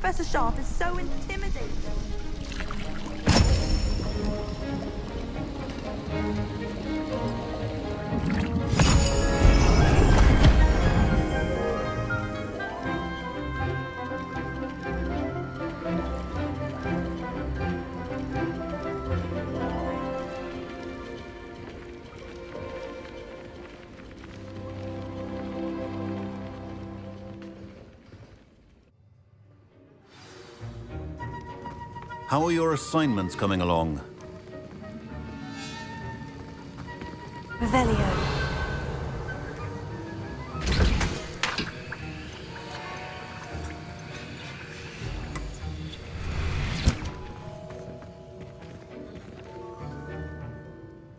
Professor Sharp is so intimidating. How are your assignments coming along? Revelio.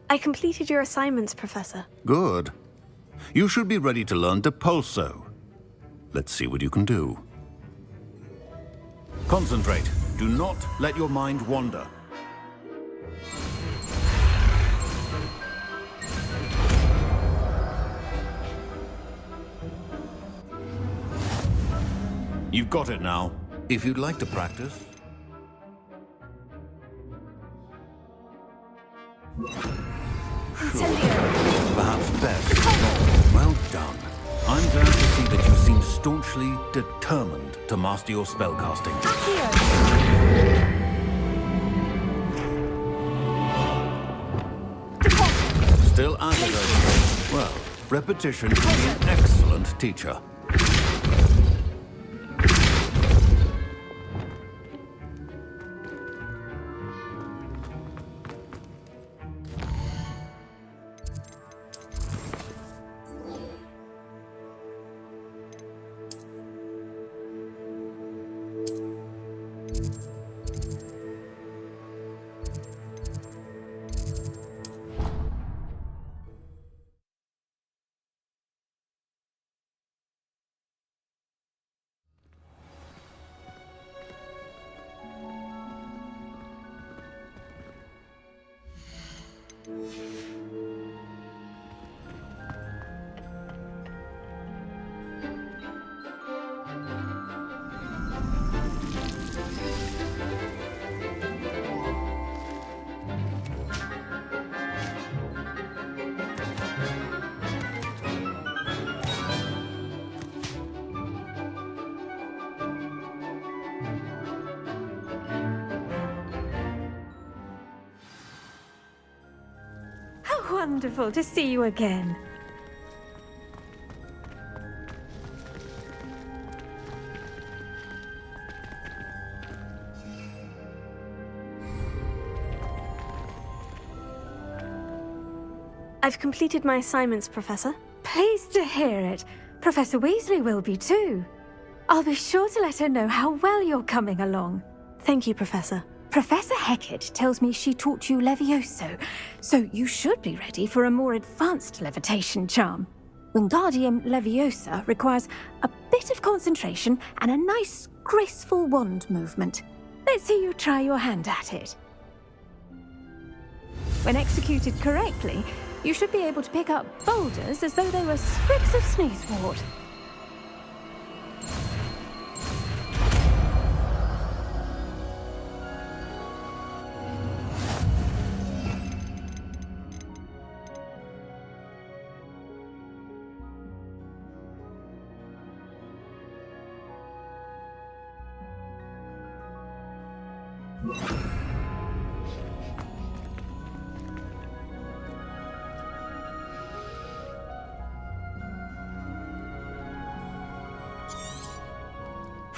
I completed your assignments, Professor. Good. You should be ready to learn Depulso. Let's see what you can do. Concentrate. Do not let your mind wander. You've got it now. If you'd like to practice. Incendio. Perhaps best. Well done. I'm glad to see that you seem staunchly determined to master your spellcasting. Still at it, okay. Well, repetition can be an excellent teacher. Wonderful to see you again. I've completed my assignments, Professor. Pleased to hear it. Professor Weasley will be too. I'll be sure to let her know how well you're coming along. Thank you, Professor. Professor Hecat tells me she taught you Levioso, so you should be ready for a more advanced levitation charm. Wingardium Leviosa requires a bit of concentration and a nice, graceful wand movement. Let's see you try your hand at it. When executed correctly, you should be able to pick up boulders as though they were sprigs of sneezewort.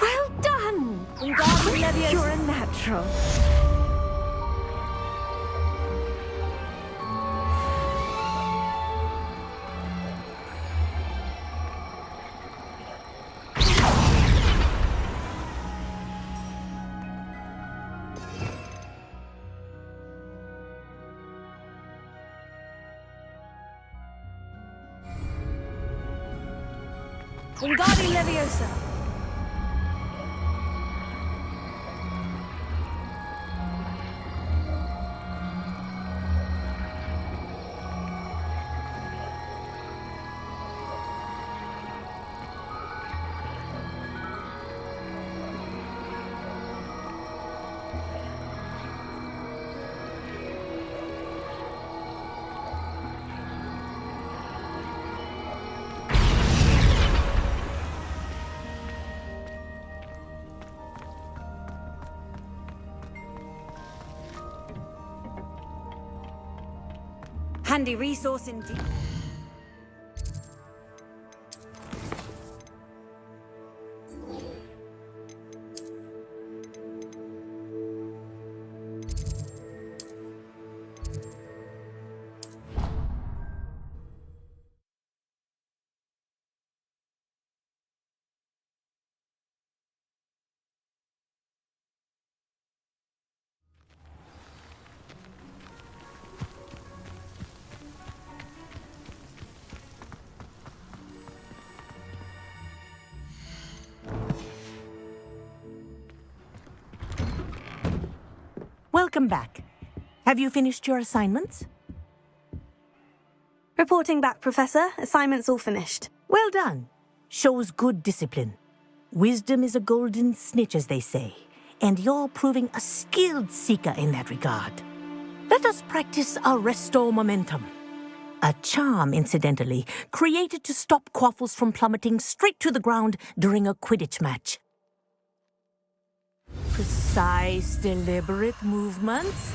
Well done! You're a natural. Wingardium Leviosa. Handy resource indeed. Welcome back. Have you finished your assignments? Reporting back, Professor. Assignments all finished. Well done. Shows good discipline. Wisdom is a golden snitch, as they say, and you're proving a skilled seeker in that regard. Let us practice Restore Momentum. A charm, incidentally, created to stop quaffles from plummeting straight to the ground during a Quidditch match. Precise, deliberate movements.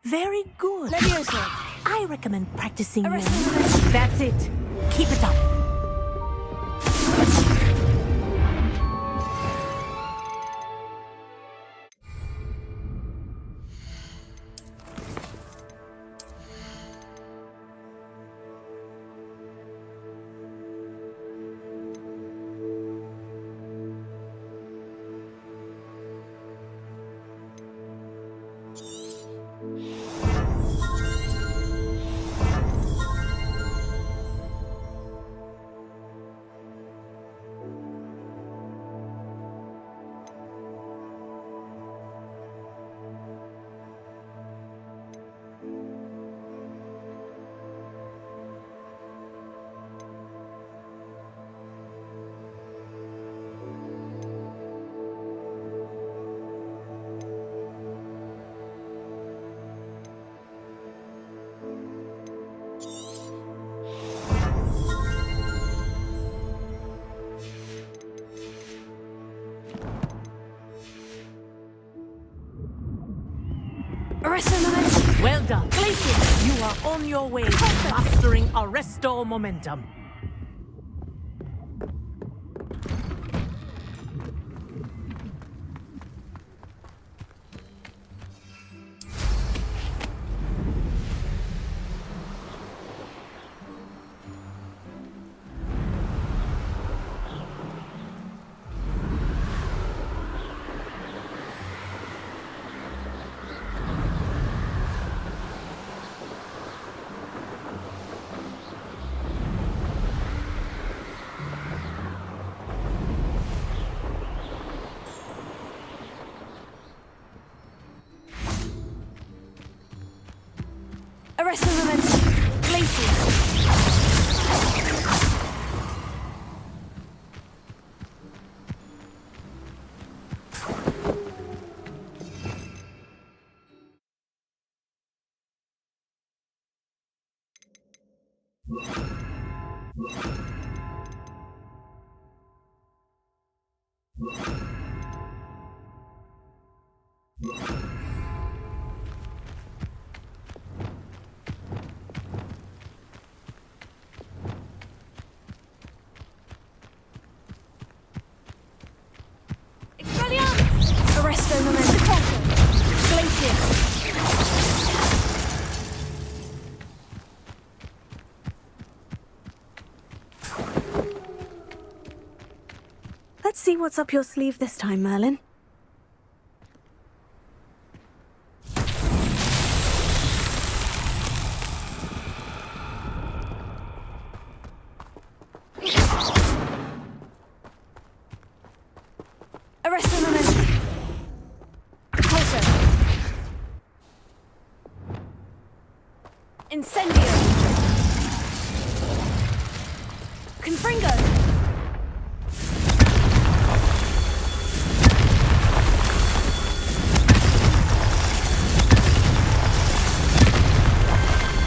Very good. Levioso. I recommend practicing. Arrest. That's it. Keep it up. Well done. Glacius, you are on your way to mastering Restore Momentum. Arrest momentum. Glacius. Arrest momentum. Glacius. Let's see what's up your sleeve this time, Merlin. Arrest the momentum. Closer. Incendio. Fringo!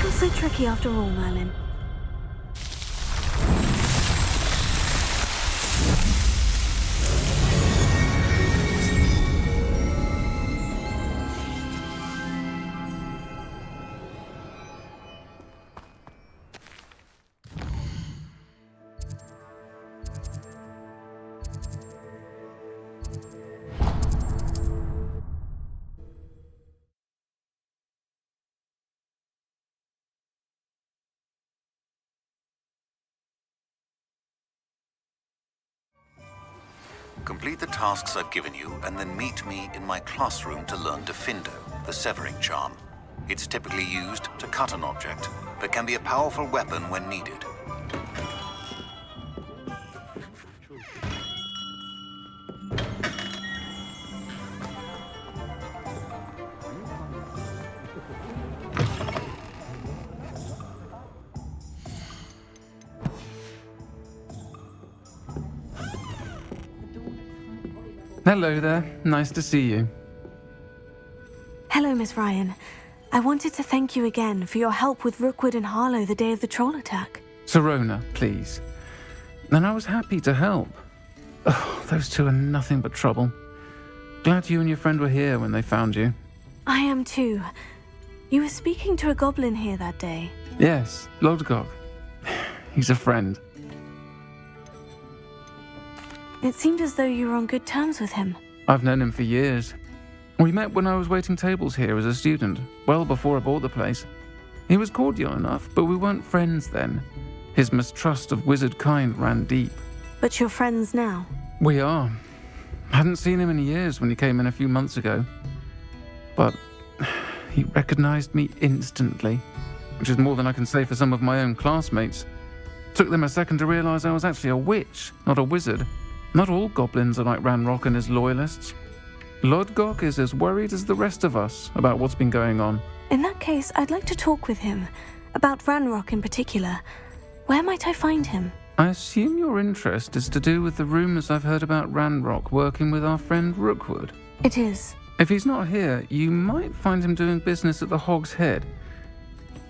Not so tricky after all, Merlin. Complete the tasks I've given you, and then meet me in my classroom to learn Defindo, the severing charm. It's typically used to cut an object, but can be a powerful weapon when needed. Hello there. Nice to see you. Hello, Miss Ryan. I wanted to thank you again for your help with Rookwood and Harlow the day of the troll attack. Sirona, please. And I was happy to help. Oh, those two are nothing but trouble. Glad you and your friend were here when they found you. I am too. You were speaking to a goblin here that day. Yes, Lodgok. He's a friend. It seemed as though you were on good terms with him. I've known him for years. We met when I was waiting tables here as a student, well before I bought the place. He was cordial enough, but we weren't friends then. His mistrust of wizard kind ran deep. But you're friends now. We are. Hadn't seen him in years when he came in a few months ago. But he recognized me instantly, which is more than I can say for some of my own classmates. Took them a second to realize I was actually a witch, not a wizard. Not all goblins are like Ranrock and his loyalists. Lodgok is as worried as the rest of us about what's been going on. In that case, I'd like to talk with him. About Ranrock in particular. Where might I find him? I assume your interest is to do with the rumors I've heard about Ranrock working with our friend Rookwood. It is. If he's not here, you might find him doing business at the Hog's Head.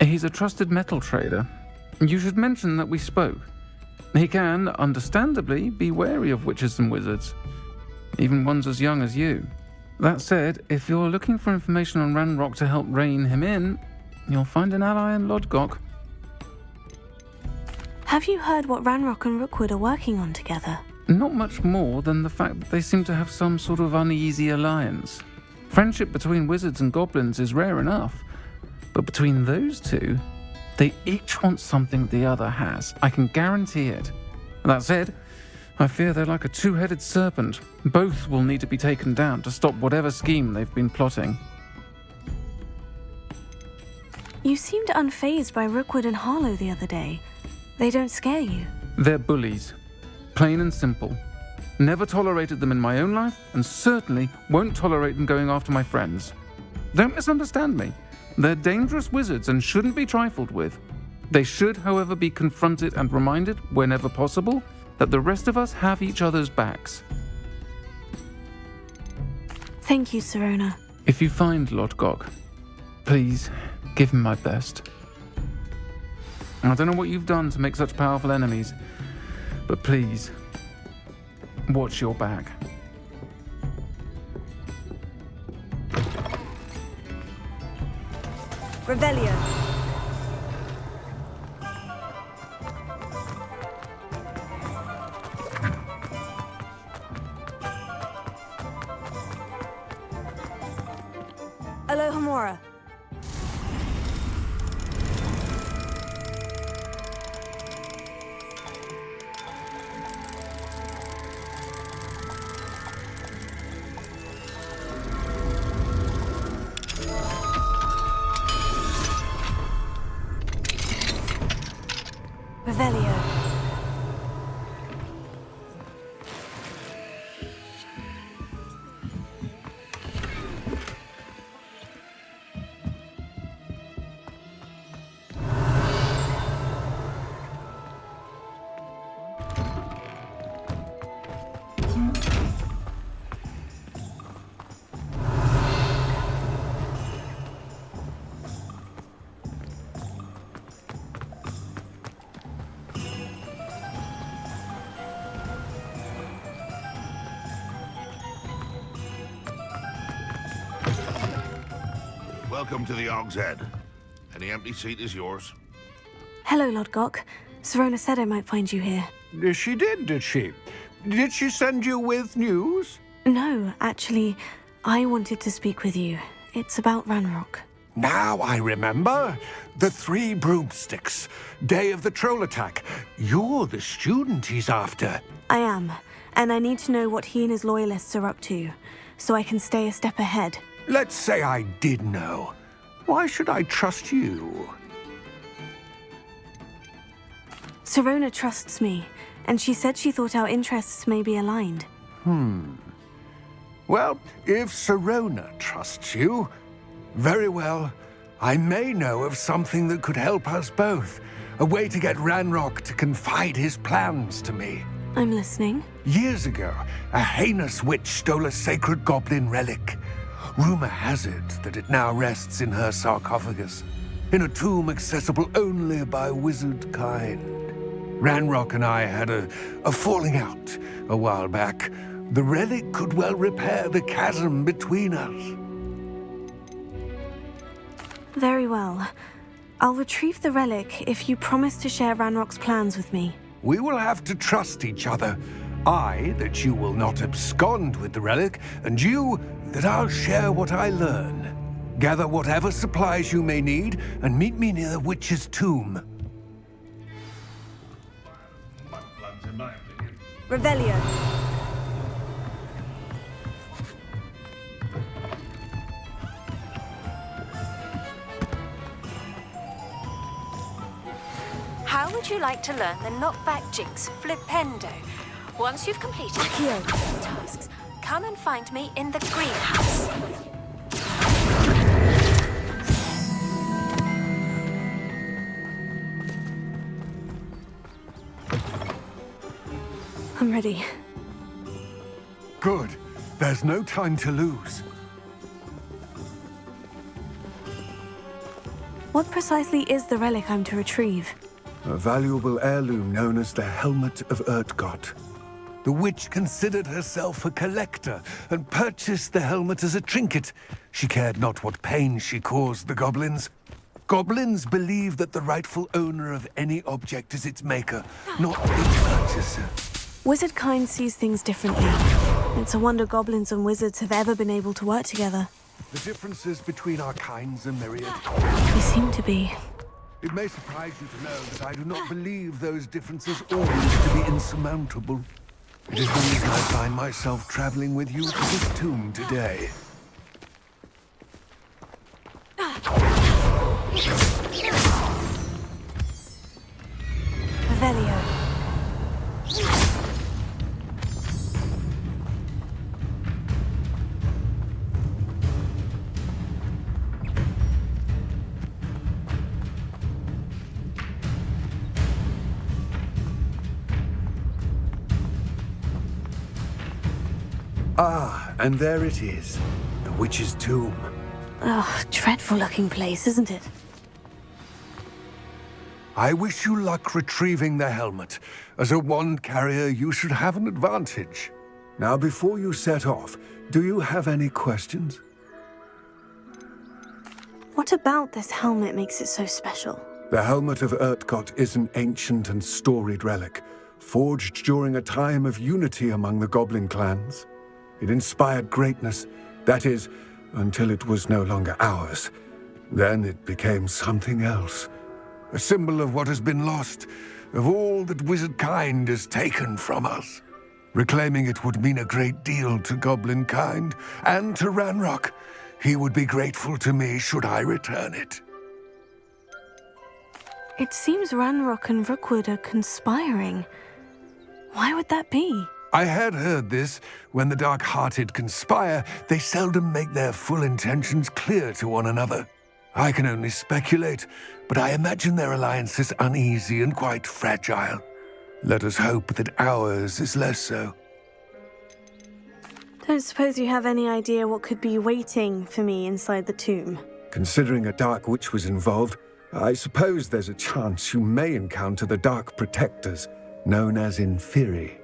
He's a trusted metal trader. You should mention that we spoke. He can, understandably, be wary of witches and wizards, even ones as young as you. That said, if you're looking for information on Ranrock to help rein him in, you'll find an ally in Lodgok. Have you heard what Ranrock and Rookwood are working on together? Not much more than the fact that they seem to have some sort of uneasy alliance. Friendship between wizards and goblins is rare enough, but between those two, they each want something the other has. I can guarantee it. That said, I fear they're like a two-headed serpent. Both will need to be taken down to stop whatever scheme they've been plotting. You seemed unfazed by Rookwood and Harlow the other day. They don't scare you. They're bullies. Plain and simple. Never tolerated them in my own life, and certainly won't tolerate them going after my friends. Don't misunderstand me. They're dangerous wizards and shouldn't be trifled with. They should, however, be confronted and reminded, whenever possible, that the rest of us have each other's backs. Thank you, Sirona. If you find Lodgok, please give him my best. I don't know what you've done to make such powerful enemies, but please, watch your back. Revelio. Alohomora. Revelio. Welcome to the Og's Head. Any empty seat is yours. Hello, Lodgok. Serona said I might find you here. She did she? Did she send you with news? No, actually, I wanted to speak with you. It's about Ranrock. Now I remember. The 3 broomsticks. Day of the troll attack. You're the student he's after. I am, and I need to know what he and his loyalists are up to, so I can stay a step ahead. Let's say I did know. Why should I trust you? Serona trusts me, and she said she thought our interests may be aligned. Well, if Serona trusts you, very well. I may know of something that could help us both. A way to get Ranrock to confide his plans to me. I'm listening. Years ago, a heinous witch stole a sacred goblin relic. Rumor has it that it now rests in her sarcophagus, in a tomb accessible only by wizard kind. Ranrock and I had a falling out a while back. The relic could well repair the chasm between us. Very well. I'll retrieve the relic if you promise to share Ranrock's plans with me. We will have to trust each other. I, that you will not abscond with the relic, and you, that I'll share what I learn. Gather whatever supplies you may need, and meet me near the witch's tomb. Revelio. How would you like to learn the knockback jinx flipendo? Once you've completed the tasks, come and find me in the greenhouse. I'm ready. Good. There's no time to lose. What precisely is the relic I'm to retrieve? A valuable heirloom known as the Helmet of Urtkot. The witch considered herself a collector and purchased the helmet as a trinket. She cared not what pain she caused the goblins. Goblins believe that the rightful owner of any object is its maker, not its purchaser. Wizard kind sees things differently. It's a wonder goblins and wizards have ever been able to work together. The differences between our kinds are myriad. They seem to be. It may surprise you to know that I do not believe those differences always to be insurmountable. It is the reason I find myself traveling with you to this tomb today. Revelio. Ah, and there it is. The witch's tomb. Oh, dreadful looking place, isn't it? I wish you luck retrieving the helmet. As a wand carrier, you should have an advantage. Now, before you set off, do you have any questions? What about this helmet makes it so special? The Helmet of Urtkot is an ancient and storied relic, forged during a time of unity among the goblin clans. It inspired greatness, that is, until it was no longer ours. Then it became something else. A symbol of what has been lost, of all that wizard kind has taken from us. Reclaiming it would mean a great deal to goblin kind, and to Ranrock. He would be grateful to me should I return it. It seems Ranrock and Rookwood are conspiring. Why would that be? I had heard this. When the dark-hearted conspire, they seldom make their full intentions clear to one another. I can only speculate, but I imagine their alliance is uneasy and quite fragile. Let us hope that ours is less so. Don't suppose you have any idea what could be waiting for me inside the tomb? Considering a dark witch was involved, I suppose there's a chance you may encounter the Dark Protectors, known as Inferi.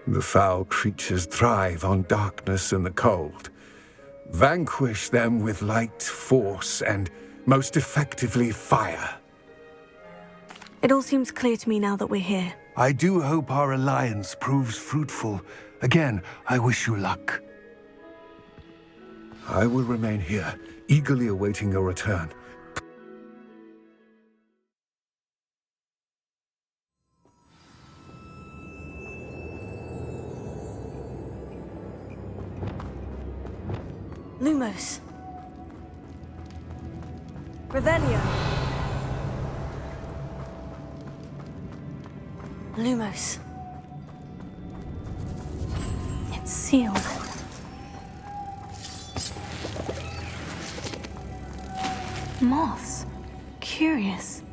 The foul creatures thrive on darkness and the cold. Vanquish them with light, force, and most effectively fire. It all seems clear to me now that we're here. I do hope our alliance proves fruitful. Again, I wish you luck. I will remain here, eagerly awaiting your return. Lumos. Revelio. Lumos. It's sealed. Moths. Curious.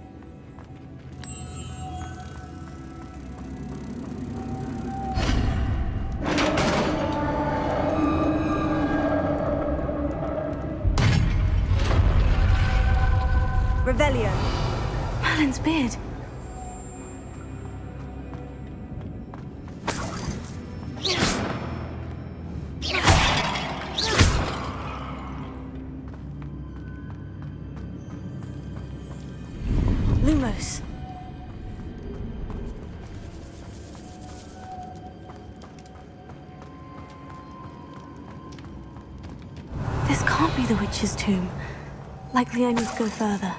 Revelio. Merlin's beard. Lumos. This can't be the witch's tomb. Likely I need to go further.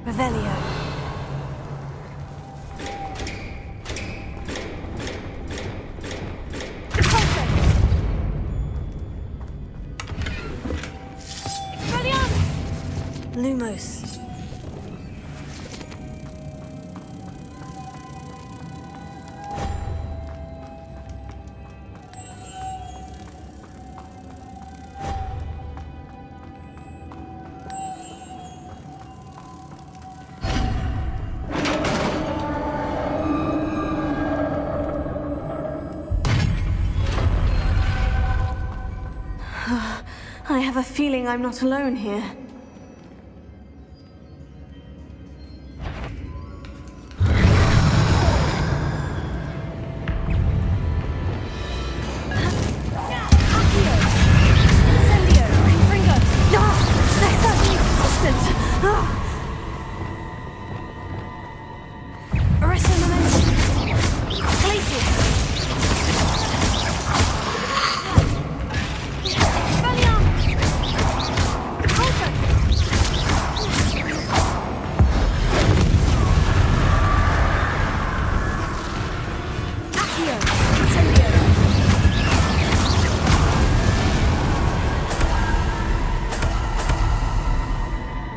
Revelio. Lumos. I have a feeling I'm not alone here.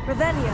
Revelio.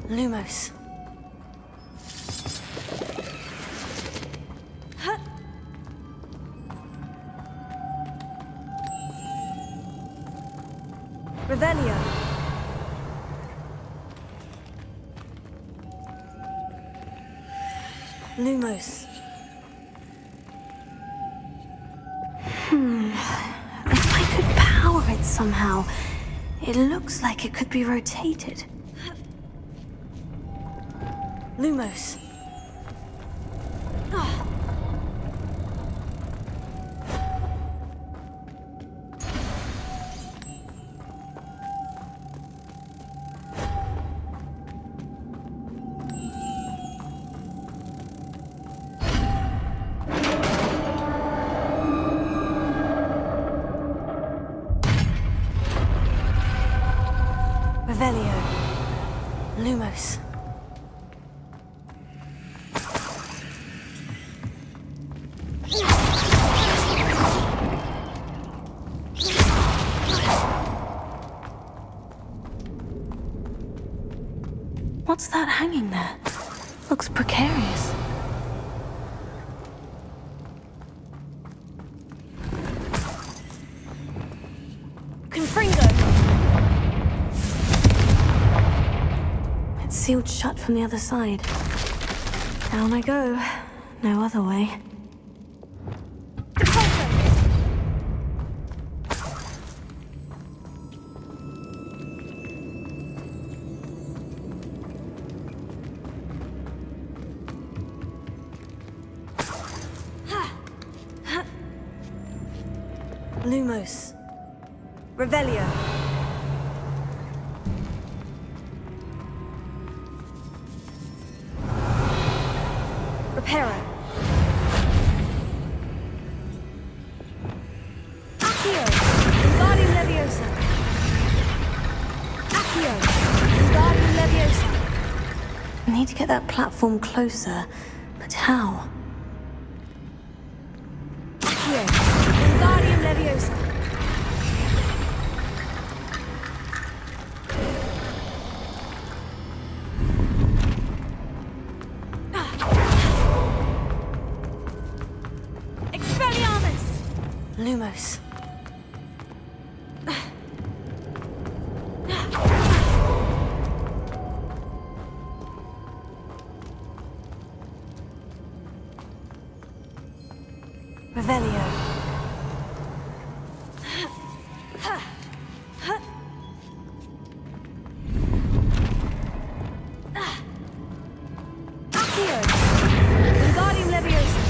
Lumos. Revelio. Lumos. If I could power it somehow, it looks like it could be rotated. Lumos. Revelio. Lumos. What's that hanging there? Looks precarious. sealed shut from the other side. Down I go. No other way. Lumos. Revelio. Reparo. Accio. Wingardium Leviosa. Accio. Wingardium Leviosa. I need to get that platform closer, but how? Accio. Wingardium Leviosa. Lumos. Revelio. Accio. Wingardium Leviosa.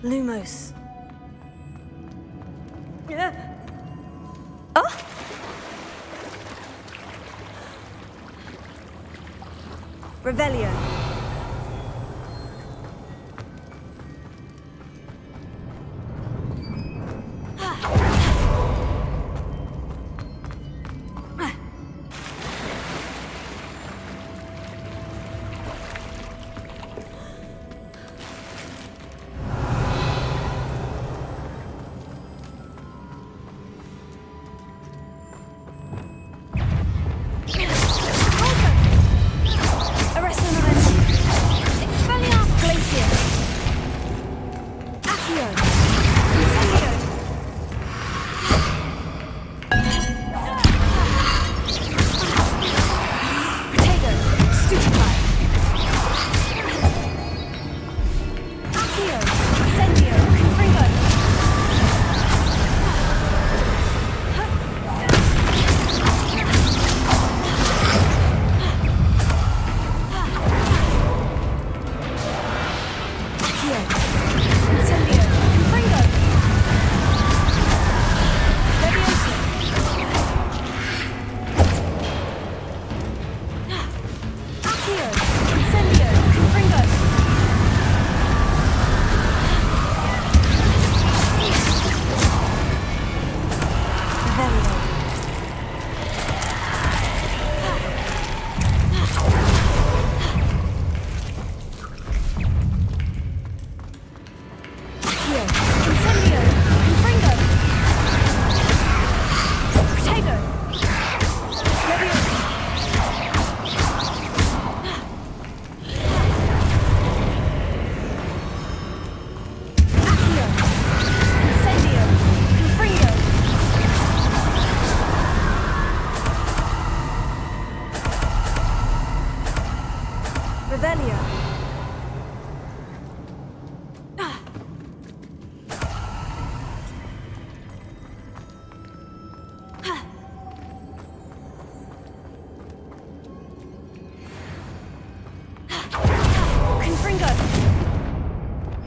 Lumos. Oh! Revelio.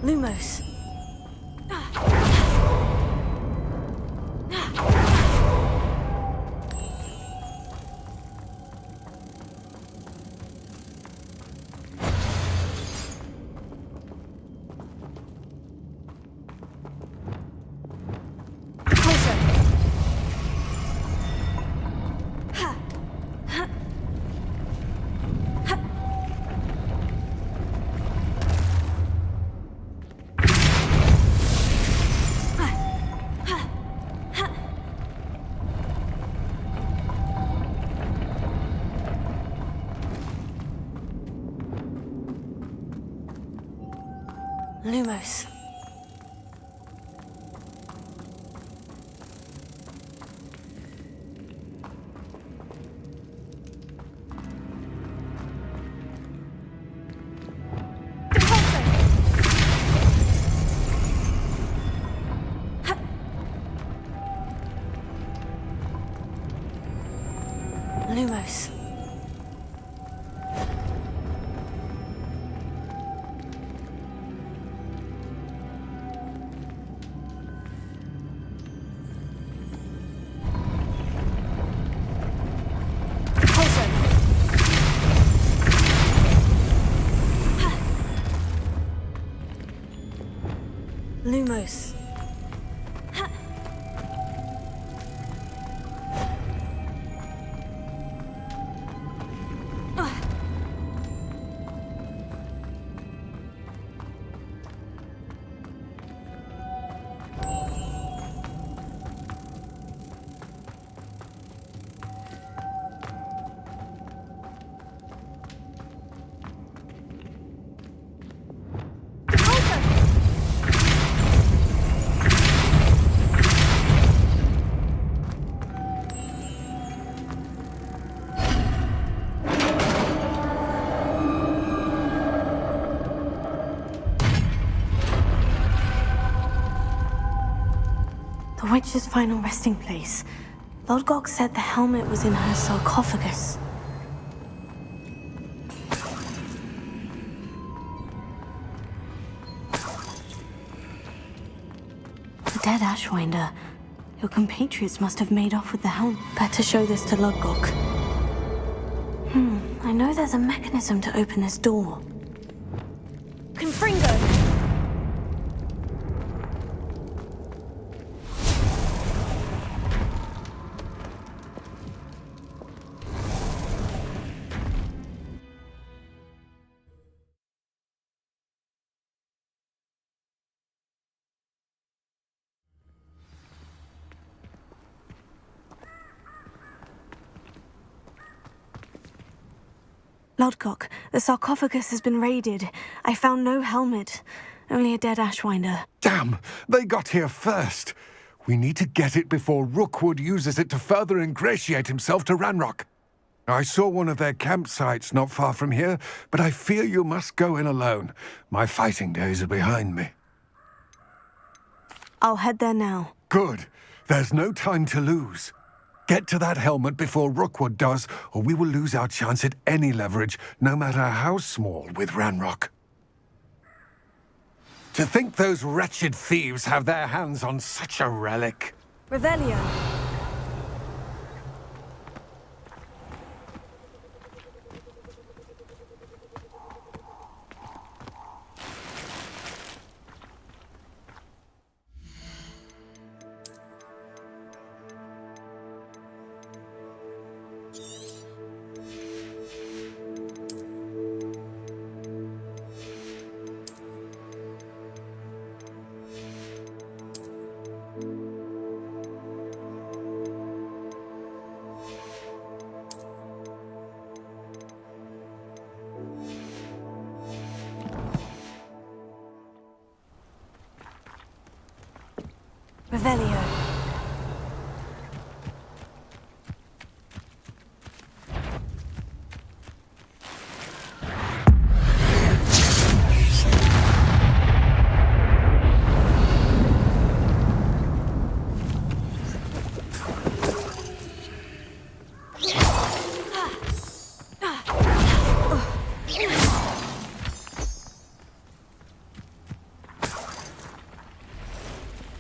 Lumos. Lumos. Lumos. Lumos. The witch's final resting place. Lodgok said the helmet was in her sarcophagus. The dead Ashwinder. Your compatriots must have made off with the helmet. Better show this to Lodgok. I know there's a mechanism to open this door. Confringo! Lodgok, the sarcophagus has been raided. I found no helmet, only a dead Ashwinder. Damn! They got here first. We need to get it before Rookwood uses it to further ingratiate himself to Ranrock. I saw one of their campsites not far from here, but I fear you must go in alone. My fighting days are behind me. I'll head there now. Good. There's no time to lose. Get to that helmet before Rookwood does, or we will lose our chance at any leverage, no matter how small, with Ranrock. To think those wretched thieves have their hands on such a relic. Revelio. Revelio.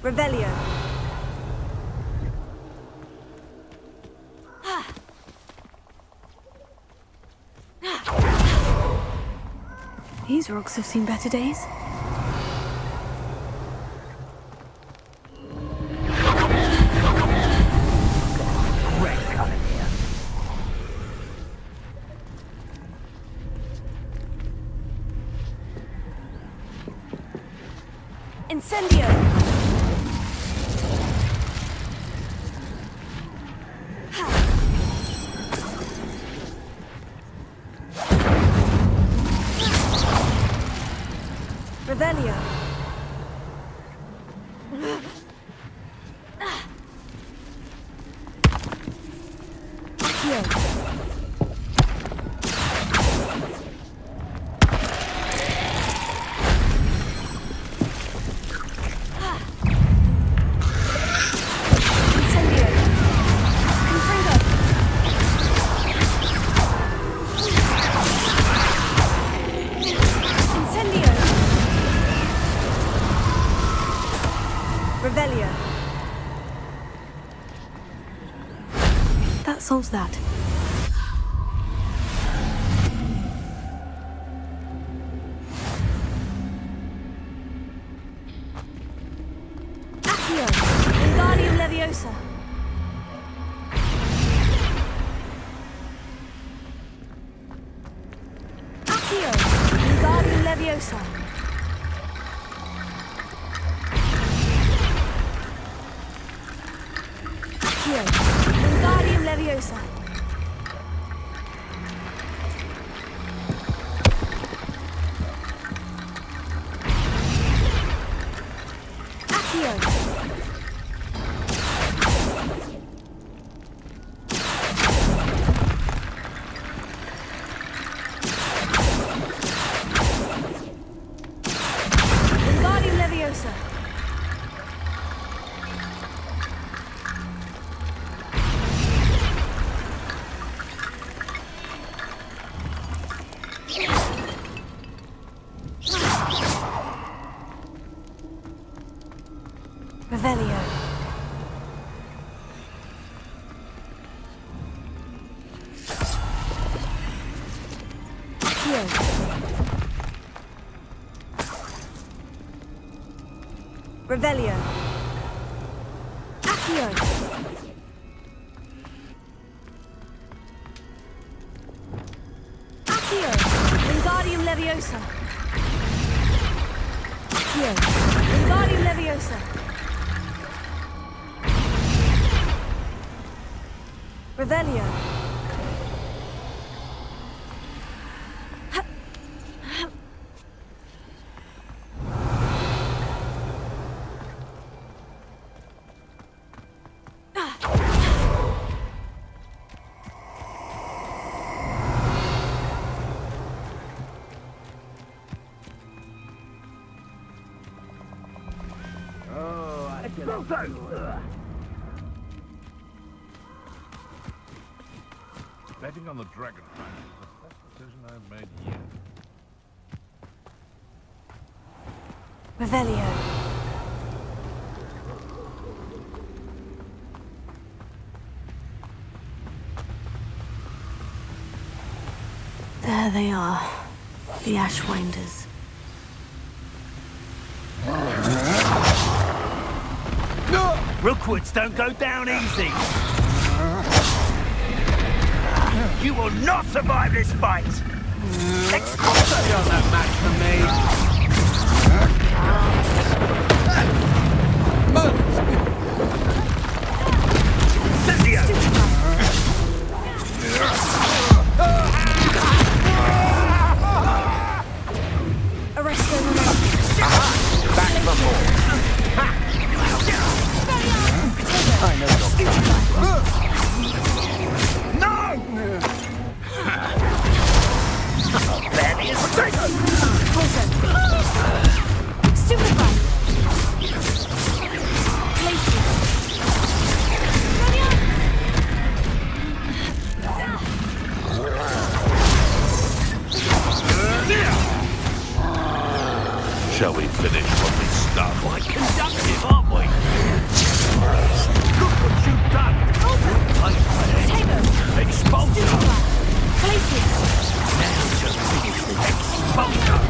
Revelio. These rocks have seen better days. Incendio! Revelio. Revelio. That solves that. Accio. Wingardium Leviosa. Accio. Wingardium Leviosa. Wingardium Leviosa. Accio. Wingardium Leviosa. Revelio. Accio. Revelio. Accio. Accio. Wingardium Leviosa. Accio. Wingardium Leviosa. Revelio. Betting on the dragon fight is the best decision I've made yet. Revelio. There they are, the Ashwinders. Rookwoods don't go down easy. You will not survive this fight. Expulso! You're no match for me. Cynthia! Arrest them. Back for more. I know you're No! That is taken! Stupefy. Places. Shall we finish what we started? Quite conductive, aren't we? Look what you've done! Expulsion! Places. Now just finish the expulsion!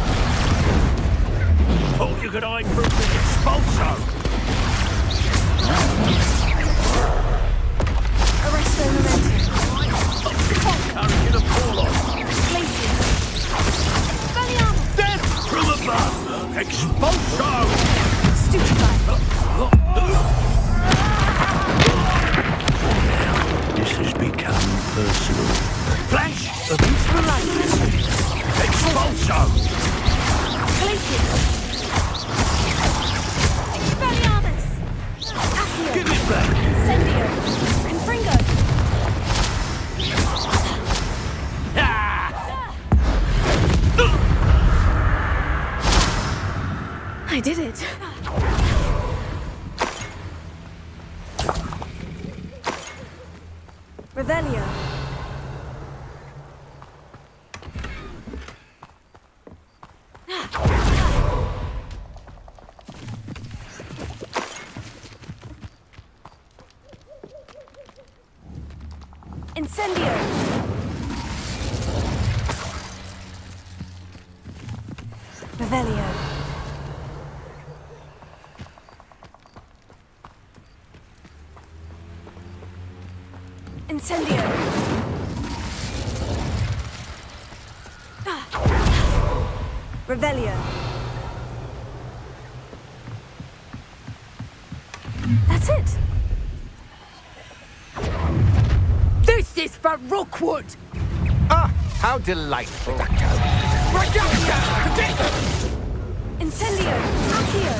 Thought you could hide from the expulsion! Arresto momentum. Courage in a fall off! Places. Expelliarmus. Death from above! Expulsion! Stupefy. This has become personal. Flash of inspiration! Expulsion! Places. I did it. Revelio. Incendio. Revelio. Incendio. Revelio. That's it. This is for Rookwood! Ah, how delightful. Incendio. Accio.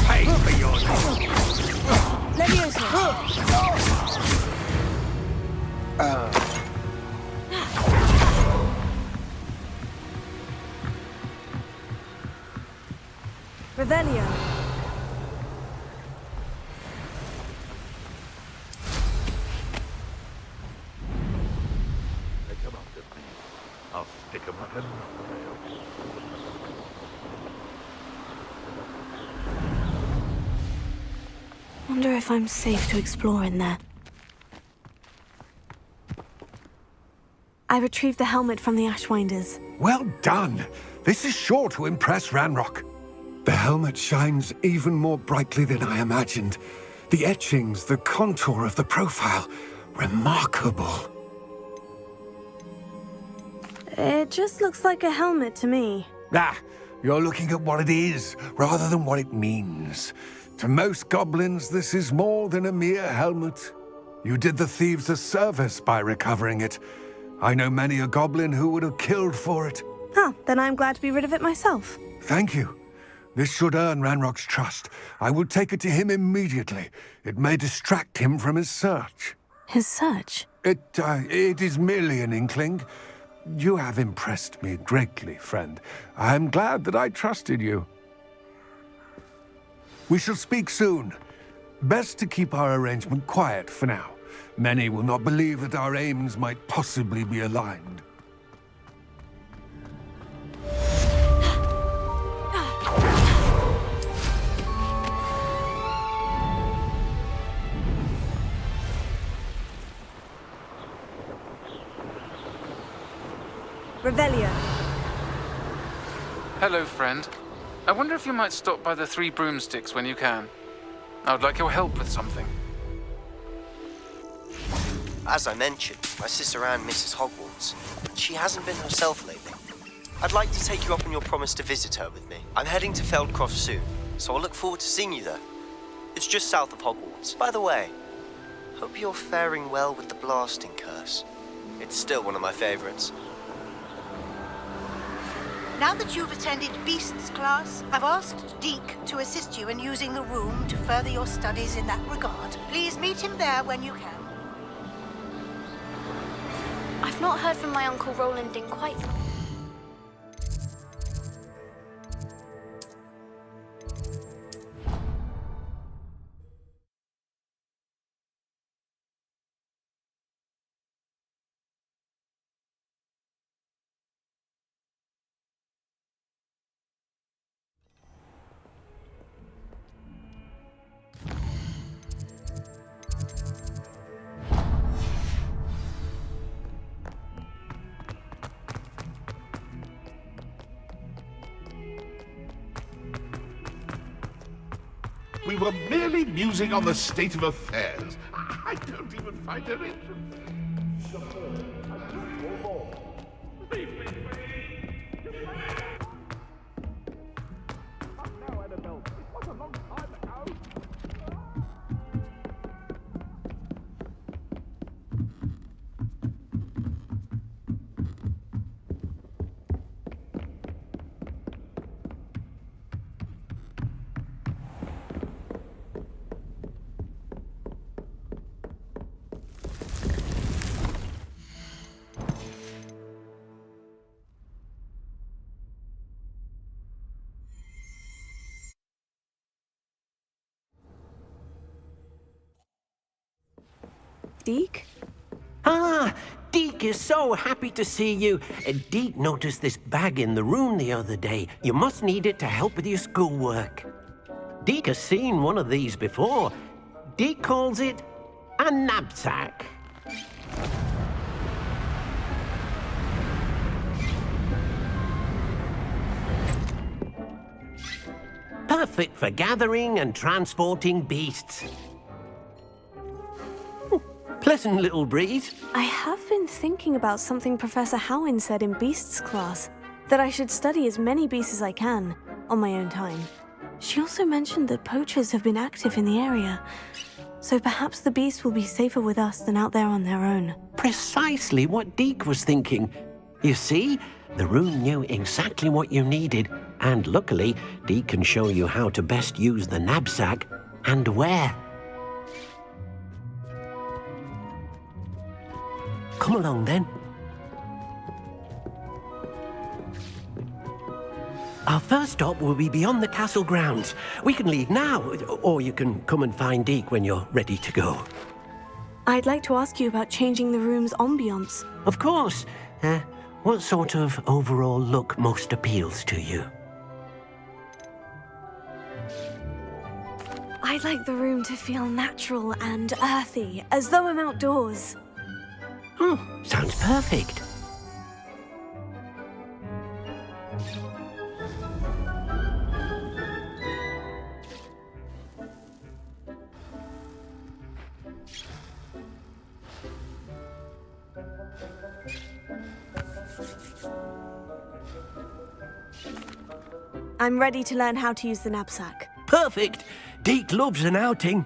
Pay for your Levioso. Revelio. Take him up with me. I'll stick him like a nail. Wonder if I'm safe to explore in there. I retrieved the helmet from the Ashwinders. Well done. This is sure to impress Ranrock. The helmet shines even more brightly than I imagined. The etchings, the contour of the profile. Remarkable. It just looks like a helmet to me. Ah, you're looking at what it is, rather than what it means. To most goblins, this is more than a mere helmet. You did the thieves a service by recovering it. I know many a goblin who would have killed for it. Huh, then I'm glad to be rid of it myself. Thank you. This should earn Ranrock's trust. I will take it to him immediately. It may distract him from his search. His search? It is merely an inkling. You have impressed me greatly, friend. I am glad that I trusted you. We shall speak soon. Best to keep our arrangement quiet for now. Many will not believe that our aims might possibly be aligned. Revelio. Hello, friend. I wonder if you might stop by the Three Broomsticks when you can. I would like your help with something. As I mentioned, my sister Anne misses Hogwarts. She hasn't been herself lately. I'd like to take you up on your promise to visit her with me. I'm heading to Feldcroft soon, so I'll look forward to seeing you there. It's just south of Hogwarts. By the way, hope you're faring well with the blasting curse. It's still one of my favorites. Now that you've attended Beasts class, I've asked Deke to assist you in using the room to further your studies in that regard. Please meet him there when you can. I've not heard from my Uncle Roland in quite... We were merely musing on the state of affairs. I don't even find her interesting. Deke. Ah, Deke is so happy to see you. Deke noticed this bag in the room the other day. You must need it to help with your schoolwork. Deke has seen one of these before. Deke calls it a knapsack. Perfect for gathering and transporting beasts. Pleasant little breeze. I have been thinking about something Professor Howin said in Beasts class, that I should study as many beasts as I can, on my own time. She also mentioned that poachers have been active in the area, so perhaps the beasts will be safer with us than out there on their own. Precisely what Deke was thinking. You see, the room knew exactly what you needed, and luckily, Deke can show you how to best use the knapsack and where. Come along, then. Our first stop will be beyond the castle grounds. We can leave now, or you can come and find Deke when you're ready to go. I'd like to ask you about changing the room's ambience. Of course. What sort of overall look most appeals to you? I'd like the room to feel natural and earthy, as though I'm outdoors. Sounds perfect. I'm ready to learn how to use the knapsack. Perfect! Deke loves an outing.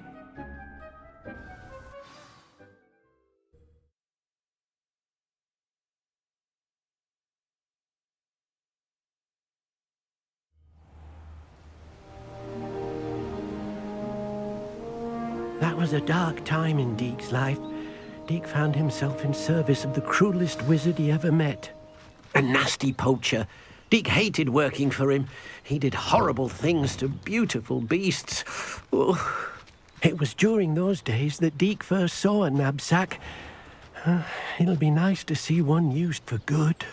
That was a dark time in Deke's life. Deke found himself in service of the cruelest wizard he ever met. A nasty poacher. Deke hated working for him. He did horrible things to beautiful beasts. Oh. It was during those days that Deke first saw a knapsack. It'll be nice to see one used for good.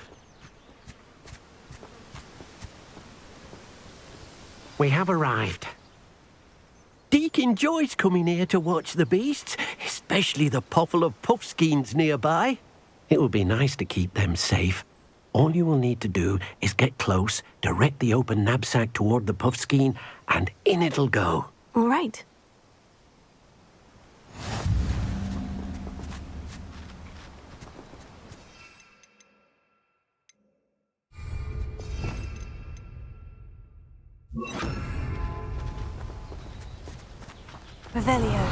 We have arrived. Deke enjoys coming here to watch the beasts, especially the potful of puffskeins nearby. It will be nice to keep them safe. All you will need to do is get close, direct the open knapsack toward the puffskein, and in it'll go. All right. Revelio.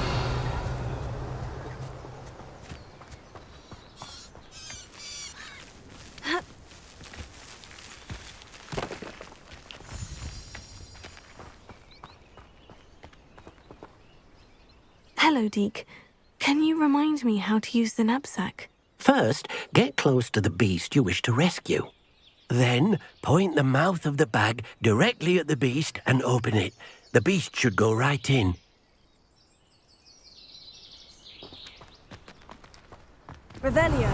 Hello, Deke. Can you remind me how to use the knapsack? First, get close to the beast you wish to rescue. Then, point the mouth of the bag directly at the beast and open it. The beast should go right in. Revelio.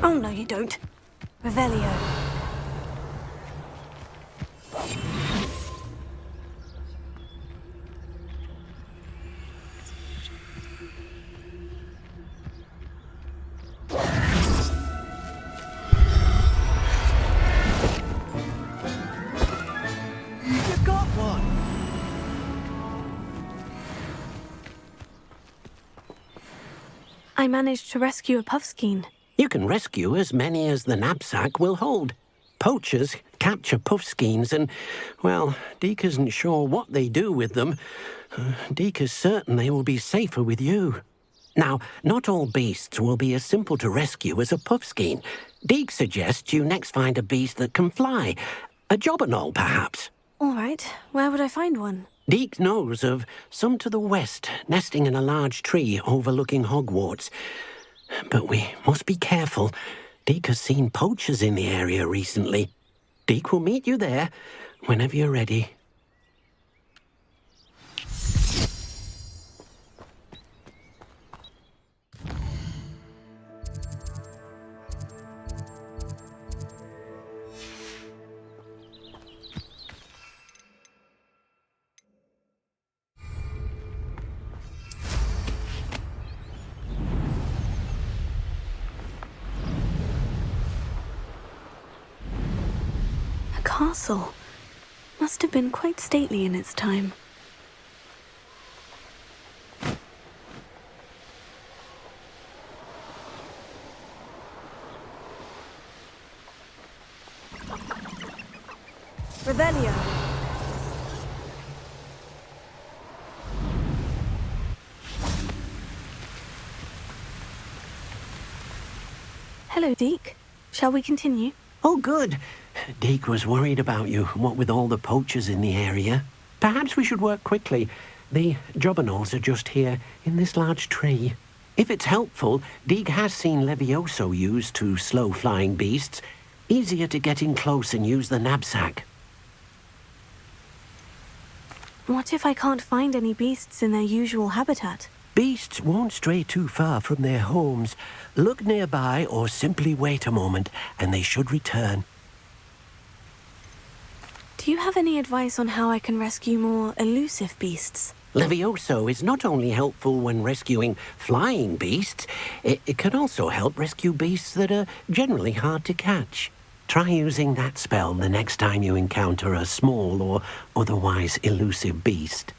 Oh, no, you don't. Revelio. You got one! I managed to rescue a puffskein. You can rescue as many as the knapsack will hold. Poachers capture puffskeins and, well, Deke isn't sure what they do with them. Deke is certain they will be safer with you. Now, not all beasts will be as simple to rescue as a puffskein. Deke suggests you next find a beast that can fly. A jobberknoll, perhaps. All right. Where would I find one? Deke knows of some to the west, nesting in a large tree overlooking Hogwarts. But we must be careful. Deke has seen poachers in the area recently. Deke will meet you there whenever you're ready. Castle. Must have been quite stately in its time. Revelio. Hello, Deke. Shall we continue? Oh, good. Deke was worried about you, what with all the poachers in the area. Perhaps we should work quickly. The jobberknolls are just here, in this large tree. If it's helpful, Deke has seen Levioso used to slow flying beasts. Easier to get in close and use the knapsack. What if I can't find any beasts in their usual habitat? Beasts won't stray too far from their homes. Look nearby or simply wait a moment, and they should return. Do you have any advice on how I can rescue more elusive beasts? Levioso is not only helpful when rescuing flying beasts, it can also help rescue beasts that are generally hard to catch. Try using that spell the next time you encounter a small or otherwise elusive beast.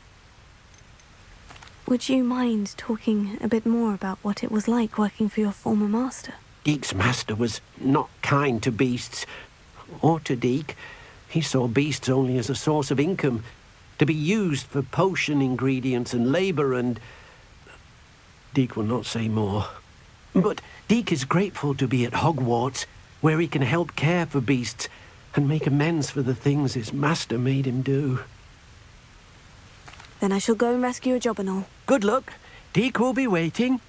Would you mind talking a bit more about what it was like working for your former master? Deke's master was not kind to beasts, or to Deke. He saw beasts only as a source of income, to be used for potion ingredients and labour and... Deke will not say more. But Deke is grateful to be at Hogwarts, where he can help care for beasts and make amends for the things his master made him do. Then I shall go and rescue a jobberknoll. Good luck. Deke will be waiting.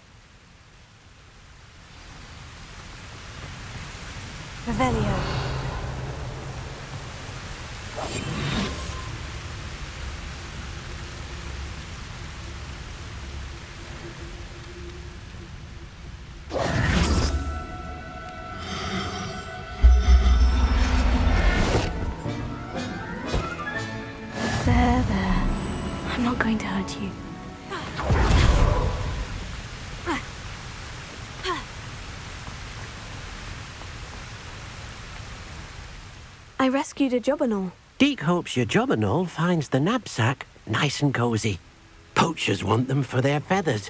Revelio. There. I'm not going to hurt you. I rescued a jobberknoll. Deke hopes your jobberknoll finds the knapsack nice and cozy. Poachers want them for their feathers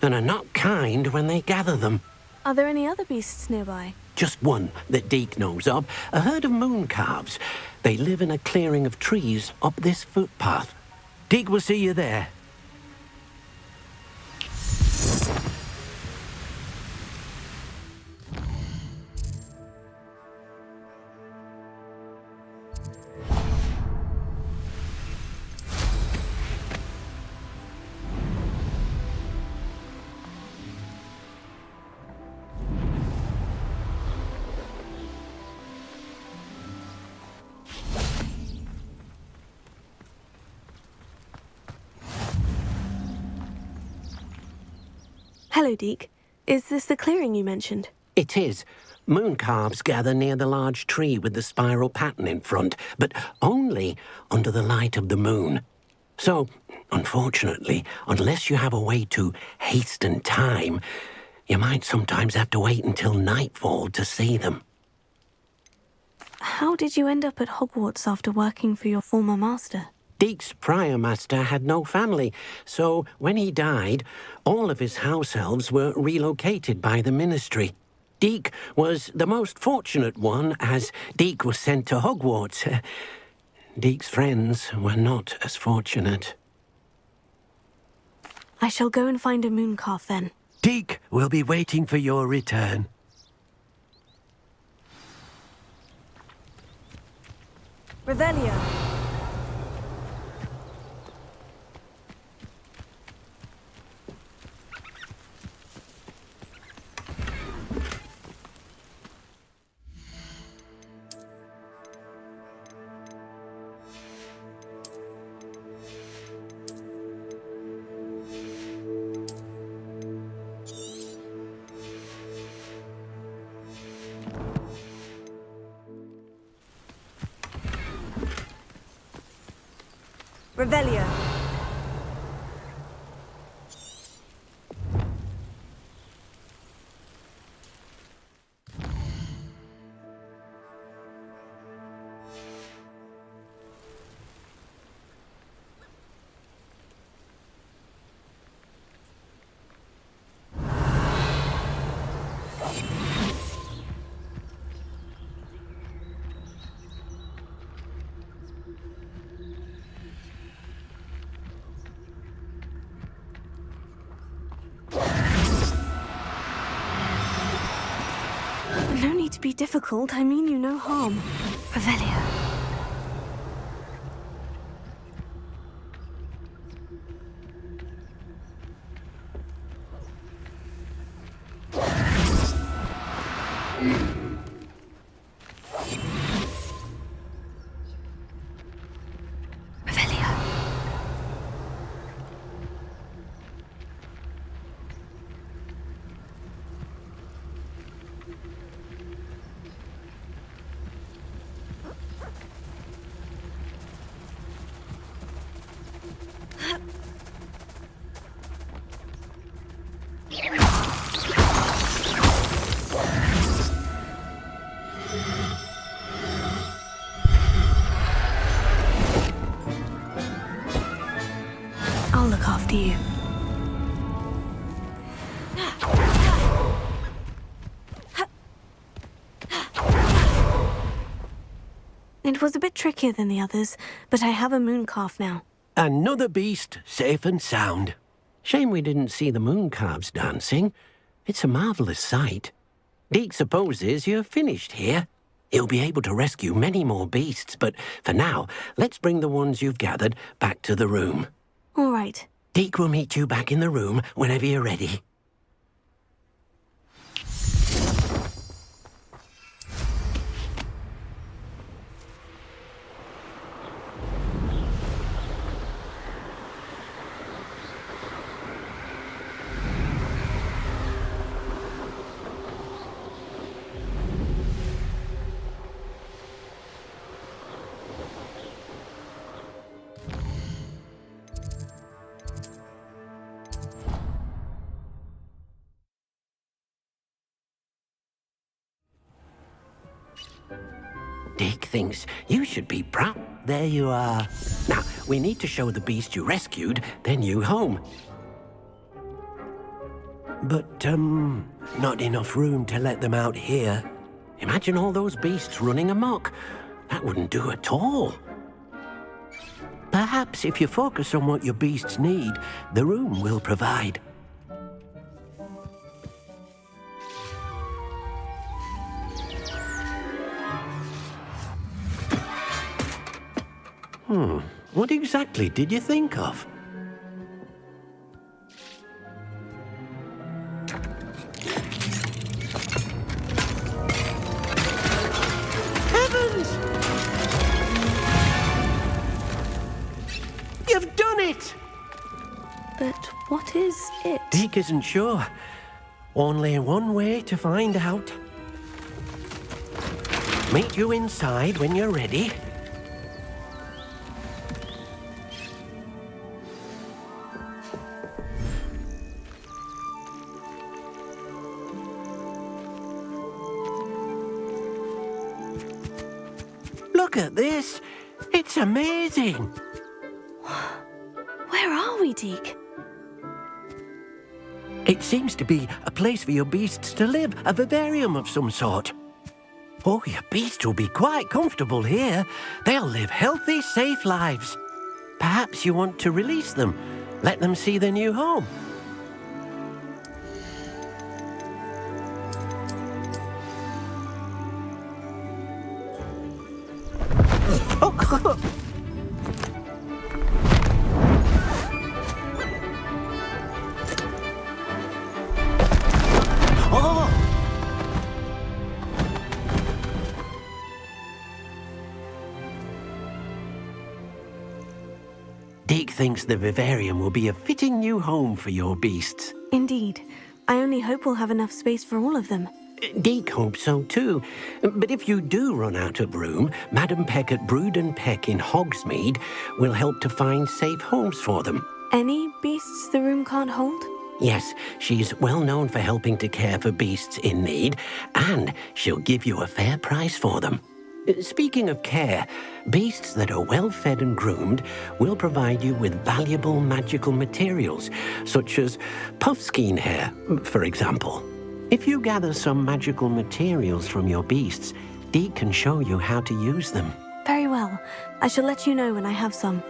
and are not kind when they gather them. Are there any other beasts nearby? Just one that Deke knows of, a herd of moon calves. They live in a clearing of trees up this footpath. Deke will see you there. Hello, Deke. Is this the clearing you mentioned? It is. Moon calves gather near the large tree with the spiral pattern in front, but only under the light of the moon. So, unfortunately, unless you have a way to hasten time, you might sometimes have to wait until nightfall to see them. How did you end up at Hogwarts after working for your former master? Deke's prior master had no family, so when he died, all of his house elves were relocated by the ministry. Deke was the most fortunate one, as Deke was sent to Hogwarts. Deke's friends were not as fortunate. I shall go and find a mooncalf then. Deke will be waiting for your return. Revelio. Revelio. No need to be difficult. I mean you no harm. Revelio. I'll look after you. It was a bit trickier than the others, but I have a moon calf now. Another beast, safe and sound. Shame we didn't see the moon calves dancing. It's a marvellous sight. Deke supposes you're finished here. He'll be able to rescue many more beasts, but for now, let's bring the ones you've gathered back to the room. All right. Deke will meet you back in the room whenever you're ready. Deke thinks you should be proud. There you are. Now, we need to show the beast you rescued their new home. But, not enough room to let them out here. Imagine all those beasts running amok. That wouldn't do at all. Perhaps if you focus on what your beasts need, the room will provide. What exactly did you think of? Heavens! You've done it! But what is it? Deke isn't sure. Only one way to find out. Meet you inside when you're ready. Look at this. It's amazing. Where are we, Deke? It seems to be a place for your beasts to live, a vivarium of some sort. Oh, your beasts will be quite comfortable here. They'll live healthy, safe lives. Perhaps you want to release them, let them see their new home. Deke thinks the vivarium will be a fitting new home for your beasts. Indeed. I only hope we'll have enough space for all of them. Deke hopes so too. But if you do run out of room, Madam Peck at Brood and Peck in Hogsmeade will help to find safe homes for them. Any beasts the room can't hold? Yes, she's well known for helping to care for beasts in need, and she'll give you a fair price for them. Speaking of care, beasts that are well fed and groomed will provide you with valuable magical materials, such as puffskein hair, for example. If you gather some magical materials from your beasts, Deke can show you how to use them. Very well. I shall let you know when I have some.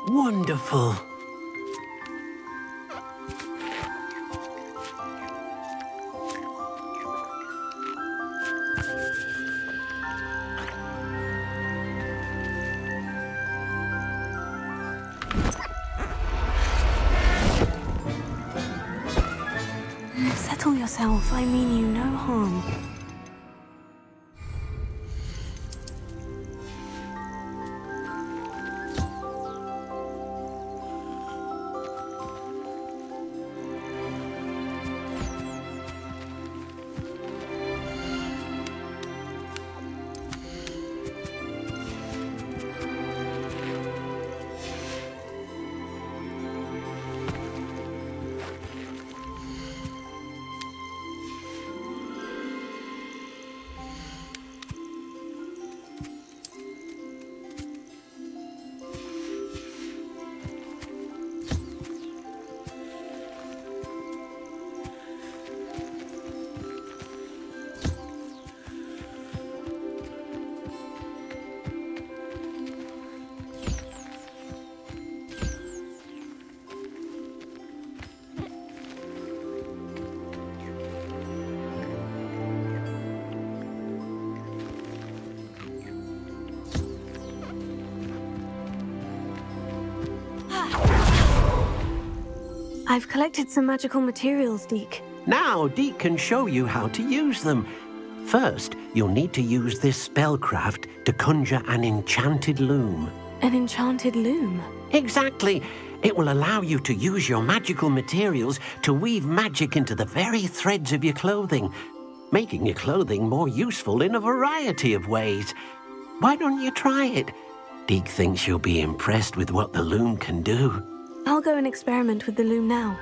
Wonderful. Settle yourself. I mean you no harm. I've collected some magical materials, Deke. Now Deke can show you how to use them. First, you'll need to use this spellcraft to conjure an enchanted loom. An enchanted loom? Exactly. It will allow you to use your magical materials to weave magic into the very threads of your clothing, making your clothing more useful in a variety of ways. Why don't you try it? Deke thinks you'll be impressed with what the loom can do. I'll go and experiment with the loom now.